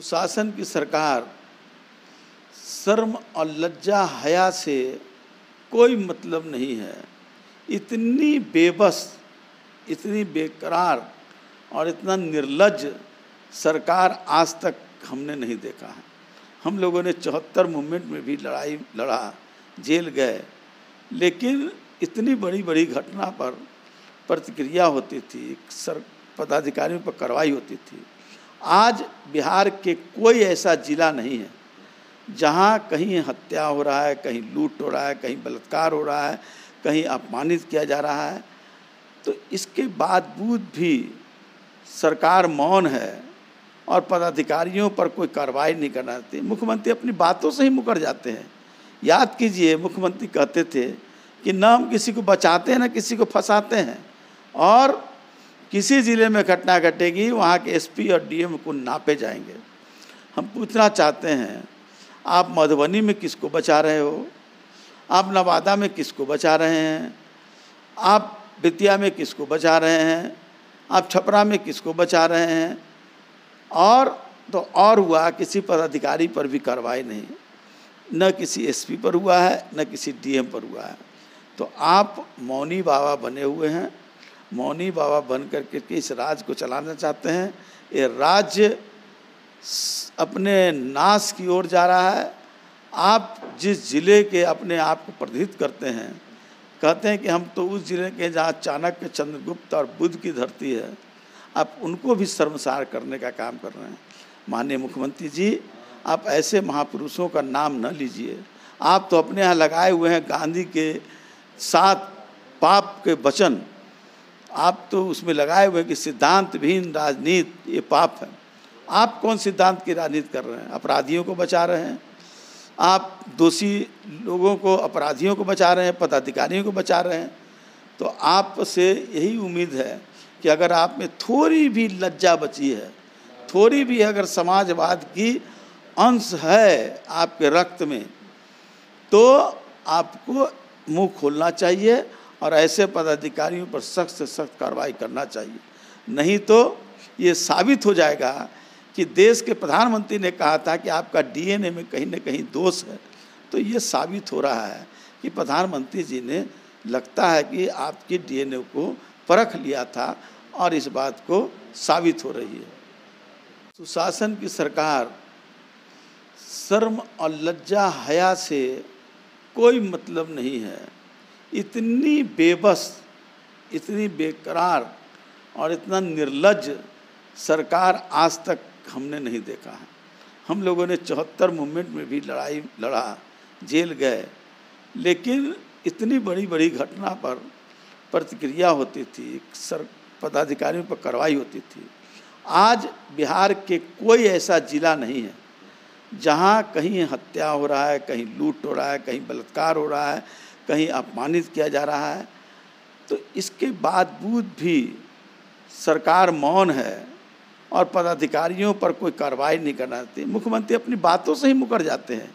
सुशासन की सरकार शर्म और लज्जा हया से कोई मतलब नहीं है। इतनी बेबस, इतनी बेकरार और इतना निर्लज्ज सरकार आज तक हमने नहीं देखा है। हम लोगों ने 74 मूवमेंट में भी लड़ाई लड़ा, जेल गए, लेकिन इतनी बड़ी बड़ी घटना पर प्रतिक्रिया होती थी, पदाधिकारियों पर कार्रवाई होती थी। आज बिहार के कोई ऐसा जिला नहीं है जहाँ कहीं हत्या हो रहा है, कहीं लूट हो रहा है, कहीं बलात्कार हो रहा है, कहीं अपमानित किया जा रहा है। तो इसके बावजूद भी सरकार मौन है और पदाधिकारियों पर कोई कार्रवाई नहीं करना चाहती। मुख्यमंत्री अपनी बातों से ही मुकर जाते हैं। याद कीजिए, मुख्यमंत्री कहते थे कि न हम किसी को बचाते हैं न किसी को फंसाते हैं, और किसी ज़िले में घटना घटेगी वहाँ के एसपी और डीएम को नापे जाएंगे। हम पूछना चाहते हैं, आप मधुबनी में किसको बचा रहे हो? आप नवादा में किसको बचा रहे हैं? आप बेतिया में किसको बचा रहे हैं? आप छपरा में किसको बचा रहे हैं? और हुआ, किसी पदाधिकारी पर भी कार्रवाई नहीं, न किसी एसपी पर हुआ है, न किसी डीएम पर हुआ है। तो आप मौनी बाबा बने हुए हैं। मौनी बाबा बन करके इस राज्य को चलाना चाहते हैं। ये राज्य अपने नाश की ओर जा रहा है। आप जिस ज़िले के अपने आप को प्रतिनिधित्व करते हैं, कहते हैं कि हम तो उस ज़िले के जहाँ चाणक्य, चंद्रगुप्त और बुद्ध की धरती है, आप उनको भी शर्मसार करने का काम कर रहे हैं। माननीय मुख्यमंत्री जी, आप ऐसे महापुरुषों का नाम न लीजिए। आप तो अपने यहाँ लगाए हुए हैं गांधी के 7 पाप के वचन, आप तो उसमें लगाए हुए हैं कि सिद्धांतहीन राजनीति ये पाप है। आप कौन सिद्धांत की राजनीति कर रहे हैं? अपराधियों को बचा रहे हैं, आप दोषी लोगों को, अपराधियों को बचा रहे हैं, पदाधिकारियों को बचा रहे हैं। तो आपसे यही उम्मीद है कि अगर आप में थोड़ी भी लज्जा बची है, थोड़ी भी अगर समाजवाद की अंश है आपके रक्त में, तो आपको मुंह खोलना चाहिए और ऐसे पदाधिकारियों पर सख्त से सख्त कार्रवाई करना चाहिए। नहीं तो ये साबित हो जाएगा कि देश के प्रधानमंत्री ने कहा था कि आपका डीएनए में कहीं न कहीं दोष है। तो ये साबित हो रहा है कि प्रधानमंत्री जी ने, लगता है कि आपके डीएनए को परख लिया था और इस बात को साबित हो रही है। सुशासन की सरकार शर्म और लज्जा हया से कोई मतलब नहीं है। इतनी बेबस, इतनी बेकरार और इतना निर्लज्ज सरकार आज तक हमने नहीं देखा है। हम लोगों ने 74 मूवमेंट में भी लड़ाई लड़ा, जेल गए, लेकिन इतनी बड़ी बड़ी घटना पर प्रतिक्रिया होती थी, पदाधिकारियों पर कार्रवाई होती थी। आज बिहार के कोई ऐसा जिला नहीं है जहाँ कहीं हत्या हो रहा है, कहीं लूट हो रहा है, कहीं बलात्कार हो रहा है, कहीं अपमानित किया जा रहा है। तो इसके बावजूद भी सरकार मौन है और पदाधिकारियों पर कोई कार्रवाई नहीं करना चाहती। मुख्यमंत्री अपनी बातों से ही मुकर जाते हैं।